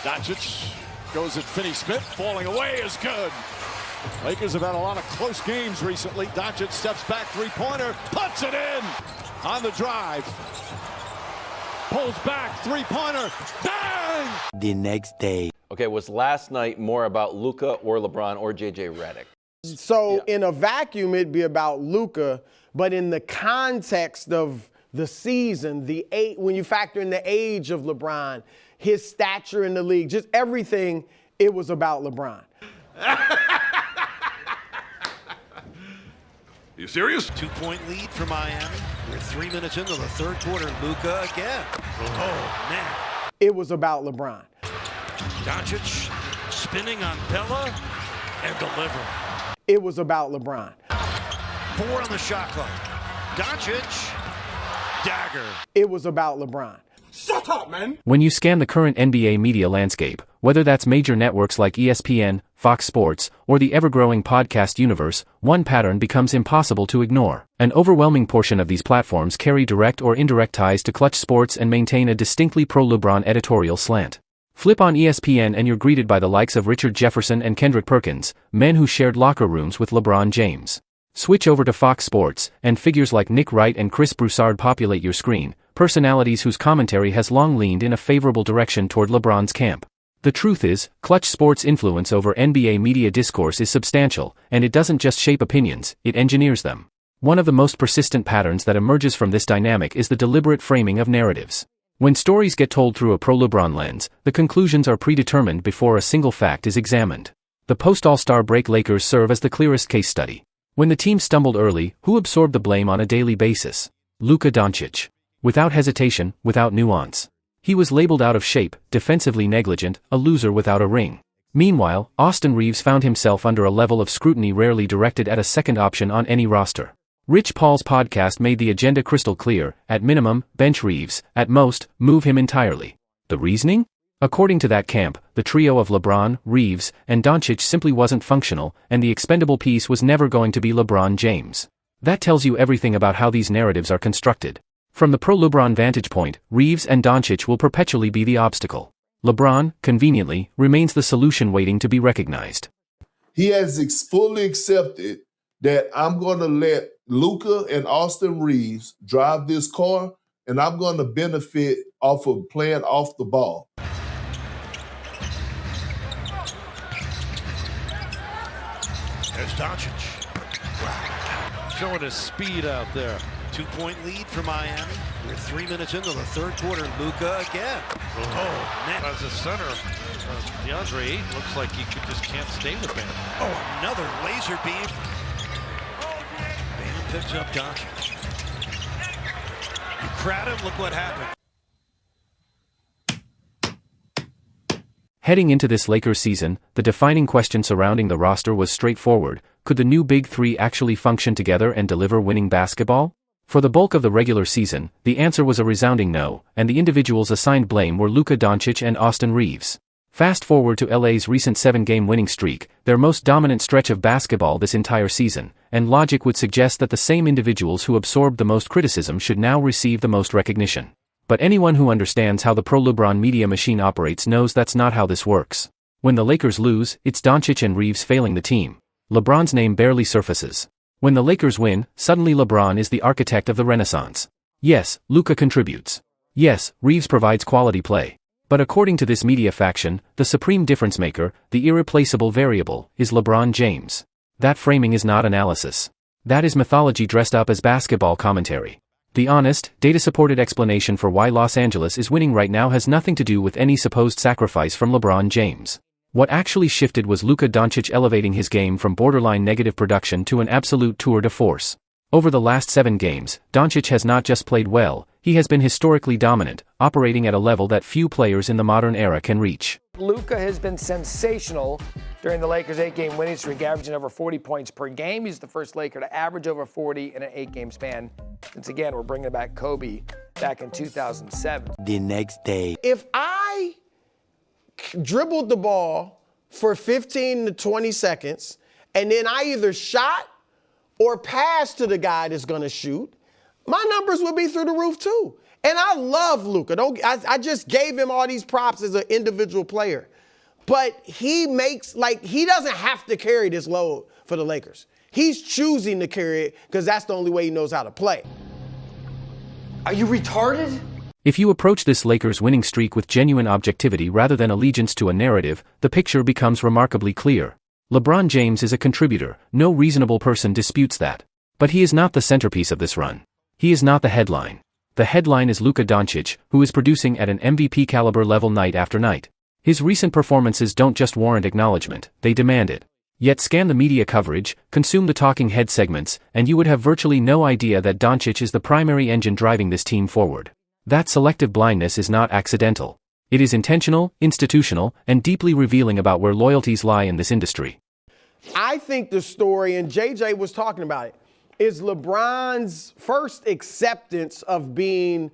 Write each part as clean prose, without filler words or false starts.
Doncic goes at Finney-Smith. Falling away is good. Lakers have had a lot of close games recently. Doncic steps back, three-pointer, puts it in on the drive. Pulls back, three-pointer, bang! The next day. Okay, was last night more about Luka or LeBron or J.J. Redick? So in a vacuum, it'd be about Luka, but in the context of the season, when you factor in the age of LeBron, his stature in the league, just everything, it was about LeBron. You serious? 2-point lead for Miami. We're 3 minutes into the third quarter. Luka again. Oh, man. It was about LeBron. Doncic spinning on Pella and delivering. It was about LeBron. 4 on the shot clock. Doncic, dagger. It was about LeBron. Shut up, man! When you scan the current NBA media landscape, whether that's major networks like ESPN, Fox Sports, or the ever-growing podcast universe, one pattern becomes impossible to ignore. An overwhelming portion of these platforms carry direct or indirect ties to Clutch Sports and maintain a distinctly pro-LeBron editorial slant. Flip on ESPN and you're greeted by the likes of Richard Jefferson and Kendrick Perkins, men who shared locker rooms with LeBron James. Switch over to Fox Sports, and figures like Nick Wright and Chris Broussard populate your screen, personalities whose commentary has long leaned in a favorable direction toward LeBron's camp. The truth is, Clutch Sports' influence over NBA media discourse is substantial, and it doesn't just shape opinions, it engineers them. One of the most persistent patterns that emerges from this dynamic is the deliberate framing of narratives. When stories get told through a pro-LeBron lens, the conclusions are predetermined before a single fact is examined. The post-All-Star break Lakers serve as the clearest case study. When the team stumbled early, who absorbed the blame on a daily basis? Luka Dončić. Without hesitation, without nuance. He was labeled out of shape, defensively negligent, a loser without a ring. Meanwhile, Austin Reaves found himself under a level of scrutiny rarely directed at a second option on any roster. Rich Paul's podcast made the agenda crystal clear: at minimum, bench Reaves; at most, move him entirely. The reasoning? According to that camp, the trio of LeBron, Reaves, and Doncic simply wasn't functional, and the expendable piece was never going to be LeBron James. That tells you everything about how these narratives are constructed. From the pro-LeBron vantage point, Reaves and Doncic will perpetually be the obstacle. LeBron, conveniently, remains the solution waiting to be recognized. He has fully accepted that I'm going to let Luka and Austin Reaves drive this car, and I'm going to benefit off of playing off the ball. There's Doncic. Wow. Showing his speed out there. 2-point lead for Miami. We're 3 minutes into the third quarter. Luka again. Oh, man. As a center, DeAndre Ayton looks like he just can't stay with Bam. Oh, another laser beam. Bam picks up Doncic. You crowd him, look what happened. Heading into this Lakers season, the defining question surrounding the roster was straightforward: could the new Big Three actually function together and deliver winning basketball? For the bulk of the regular season, the answer was a resounding no, and the individuals assigned blame were Luka Dončić and Austin Reaves. Fast forward to LA's recent 7-game winning streak, their most dominant stretch of basketball this entire season, and logic would suggest that the same individuals who absorbed the most criticism should now receive the most recognition. But anyone who understands how the pro-LeBron media machine operates knows that's not how this works. When the Lakers lose, it's Doncic and Reaves failing the team. LeBron's name barely surfaces. When the Lakers win, suddenly LeBron is the architect of the Renaissance. Yes, Luka contributes. Yes, Reaves provides quality play. But according to this media faction, the supreme difference maker, the irreplaceable variable, is LeBron James. That framing is not analysis. That is mythology dressed up as basketball commentary. The honest, data-supported explanation for why Los Angeles is winning right now has nothing to do with any supposed sacrifice from LeBron James. What actually shifted was Luka Dončić elevating his game from borderline negative production to an absolute tour de force. Over the last 7 games, Doncic has not just played well, he has been historically dominant, operating at a level that few players in the modern era can reach. Luka has been sensational during the Lakers' 8-game winning streak, averaging over 40 points per game. He's the first Laker to average over 40 in an 8-game span. Since again, we're bringing back Kobe back in 2007. The next day. If I dribbled the ball for 15 to 20 seconds, and then I either shot or passed to the guy that's going to shoot, my numbers would be through the roof too. And I love Luka. I just gave him all these props as an individual player. But he doesn't have to carry this load for the Lakers. He's choosing to carry it because that's the only way he knows how to play. Are you retarded? If you approach this Lakers winning streak with genuine objectivity rather than allegiance to a narrative, the picture becomes remarkably clear. LeBron James is a contributor, no reasonable person disputes that. But he is not the centerpiece of this run. He is not the headline. The headline is Luka Dončić, who is producing at an MVP caliber level night after night. His recent performances don't just warrant acknowledgement, they demand it. Yet scan the media coverage, consume the talking head segments, and you would have virtually no idea that Doncic is the primary engine driving this team forward. That selective blindness is not accidental. It is intentional, institutional, and deeply revealing about where loyalties lie in this industry. I think the story, and JJ was talking about it, is LeBron's first acceptance of being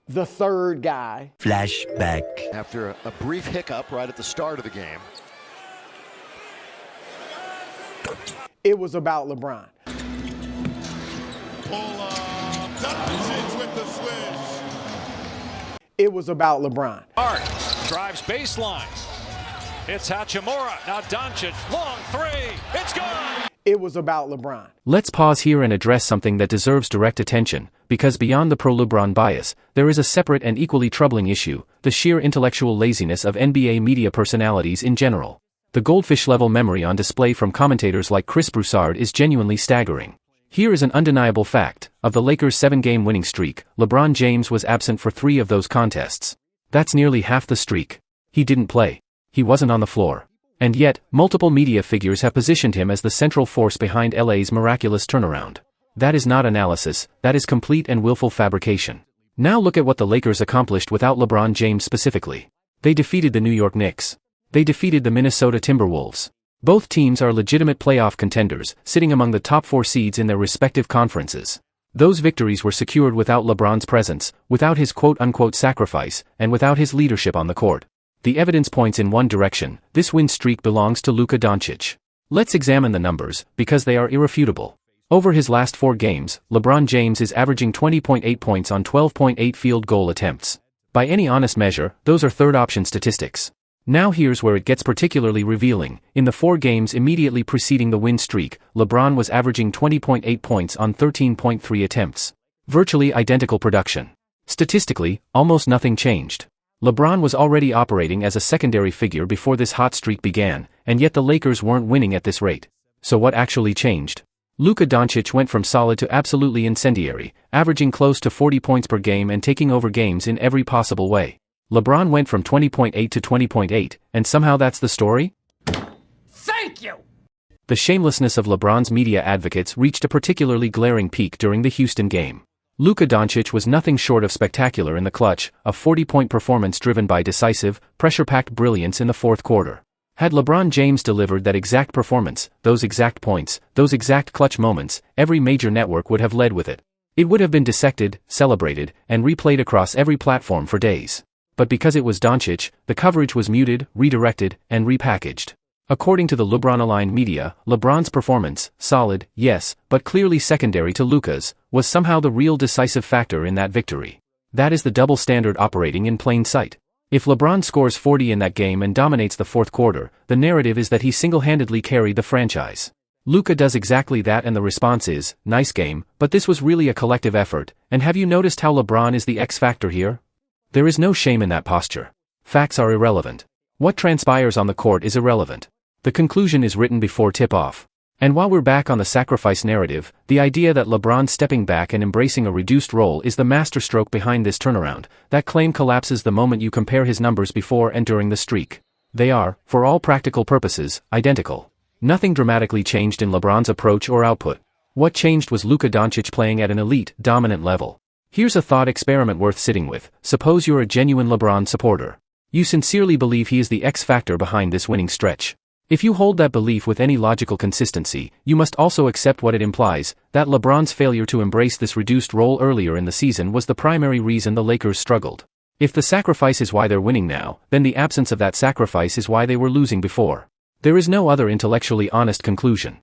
the third guy. Flashback. After a brief hiccup right at the start of the game. It was about LeBron. Pull up. Doncic with the swish. It was about LeBron. Hart drives baseline. It's Hachimura. Now Doncic, long three. It's good. It was about LeBron. Let's pause here and address something that deserves direct attention, because beyond the pro-LeBron bias, there is a separate and equally troubling issue, the sheer intellectual laziness of NBA media personalities in general. The goldfish-level memory on display from commentators like Chris Broussard is genuinely staggering. Here is an undeniable fact. Of the Lakers' 7-game winning streak, LeBron James was absent for 3 of those contests. That's nearly half the streak. He didn't play. He wasn't on the floor. And yet, multiple media figures have positioned him as the central force behind LA's miraculous turnaround. That is not analysis, that is complete and willful fabrication. Now look at what the Lakers accomplished without LeBron James specifically. They defeated the New York Knicks. They defeated the Minnesota Timberwolves. Both teams are legitimate playoff contenders, sitting among the top 4 seeds in their respective conferences. Those victories were secured without LeBron's presence, without his quote-unquote sacrifice, and without his leadership on the court. The evidence points in one direction: this win streak belongs to Luka Dončić. Let's examine the numbers, because they are irrefutable. Over his last 4 games, LeBron James is averaging 20.8 points on 12.8 field goal attempts. By any honest measure, those are third-option statistics. Now here's where it gets particularly revealing. In the 4 games immediately preceding the win streak, LeBron was averaging 20.8 points on 13.3 attempts. Virtually identical production. Statistically, almost nothing changed. LeBron was already operating as a secondary figure before this hot streak began, and yet the Lakers weren't winning at this rate. So what actually changed? Luka Dončić went from solid to absolutely incendiary, averaging close to 40 points per game and taking over games in every possible way. LeBron went from 20.8 to 20.8, and somehow that's the story? Thank you! The shamelessness of LeBron's media advocates reached a particularly glaring peak during the Houston game. Luka Dončić was nothing short of spectacular in the clutch, a 40-point performance driven by decisive, pressure-packed brilliance in the fourth quarter. Had LeBron James delivered that exact performance, those exact points, those exact clutch moments, every major network would have led with it. It would have been dissected, celebrated, and replayed across every platform for days. But because it was Doncic, the coverage was muted, redirected, and repackaged. According to the LeBron-aligned media, LeBron's performance, solid, yes, but clearly secondary to Luka's, was somehow the real decisive factor in that victory. That is the double standard operating in plain sight. If LeBron scores 40 in that game and dominates the fourth quarter, the narrative is that he single-handedly carried the franchise. Luka does exactly that and the response is, nice game, but this was really a collective effort, and have you noticed how LeBron is the X factor here? There is no shame in that posture. Facts are irrelevant. What transpires on the court is irrelevant. The conclusion is written before tip-off. And while we're back on the sacrifice narrative, the idea that LeBron stepping back and embracing a reduced role is the masterstroke behind this turnaround, that claim collapses the moment you compare his numbers before and during the streak. They are, for all practical purposes, identical. Nothing dramatically changed in LeBron's approach or output. What changed was Luka Dončić playing at an elite, dominant level. Here's a thought experiment worth sitting with. Suppose you're a genuine LeBron supporter. You sincerely believe he is the X factor behind this winning stretch. If you hold that belief with any logical consistency, you must also accept what it implies, that LeBron's failure to embrace this reduced role earlier in the season was the primary reason the Lakers struggled. If the sacrifice is why they're winning now, then the absence of that sacrifice is why they were losing before. There is no other intellectually honest conclusion.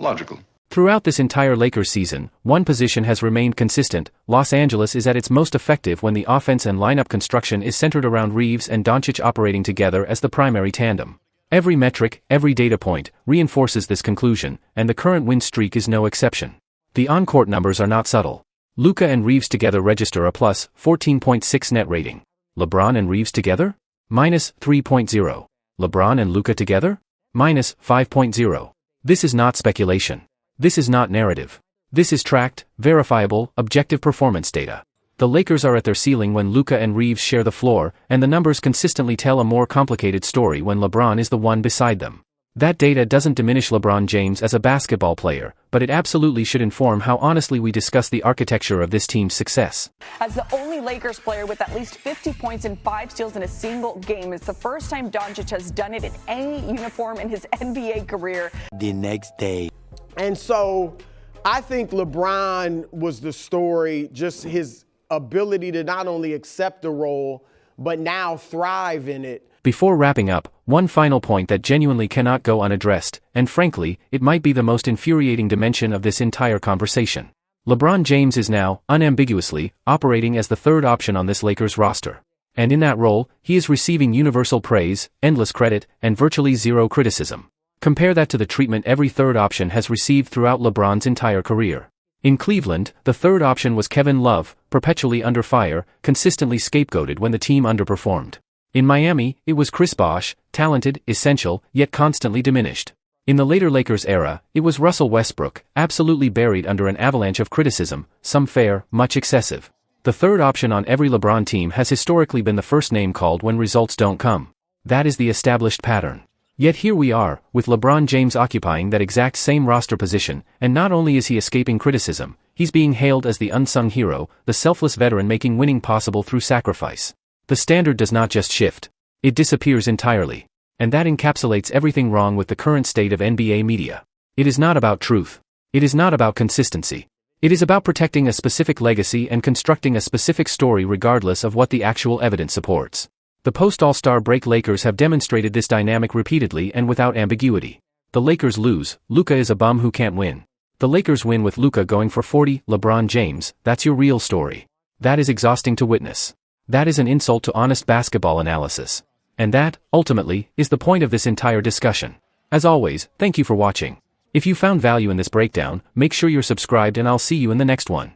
Logical. Throughout this entire Lakers season, one position has remained consistent. Los Angeles is at its most effective when the offense and lineup construction is centered around Reaves and Doncic operating together as the primary tandem. Every metric, every data point, reinforces this conclusion, and the current win streak is no exception. The on-court numbers are not subtle. Luka and Reaves together register a plus 14.6 net rating. LeBron and Reaves together? Minus 3.0. LeBron and Luka together? Minus 5.0. This is not speculation. This is not narrative. This is tracked, verifiable, objective performance data. The Lakers are at their ceiling when Luka and Reaves share the floor, and the numbers consistently tell a more complicated story when LeBron is the one beside them. That data doesn't diminish LeBron James as a basketball player, but it absolutely should inform how honestly we discuss the architecture of this team's success. As the only Lakers player with at least 50 points and 5 steals in a single game, it's the first time Doncic has done it in any uniform in his NBA career. The next day. And so I think LeBron was the story, just his ability to not only accept the role, but now thrive in it. Before wrapping up, one final point that genuinely cannot go unaddressed, and frankly, it might be the most infuriating dimension of this entire conversation. LeBron James is now, unambiguously, operating as the third option on this Lakers roster. And in that role, he is receiving universal praise, endless credit, and virtually zero criticism. Compare that to the treatment every third option has received throughout LeBron's entire career. In Cleveland, the third option was Kevin Love, perpetually under fire, consistently scapegoated when the team underperformed. In Miami, it was Chris Bosh, talented, essential, yet constantly diminished. In the later Lakers era, it was Russell Westbrook, absolutely buried under an avalanche of criticism, some fair, much excessive. The third option on every LeBron team has historically been the first name called when results don't come. That is the established pattern. Yet here we are, with LeBron James occupying that exact same roster position, and not only is he escaping criticism, he's being hailed as the unsung hero, the selfless veteran making winning possible through sacrifice. The standard does not just shift, it disappears entirely. And that encapsulates everything wrong with the current state of NBA media. It is not about truth. It is not about consistency. It is about protecting a specific legacy and constructing a specific story regardless of what the actual evidence supports. The post-All-Star break Lakers have demonstrated this dynamic repeatedly and without ambiguity. The Lakers lose, Luka is a bum who can't win. The Lakers win with Luka going for 40, LeBron James, that's your real story. That is exhausting to witness. That is an insult to honest basketball analysis. And that, ultimately, is the point of this entire discussion. As always, thank you for watching. If you found value in this breakdown, make sure you're subscribed and I'll see you in the next one.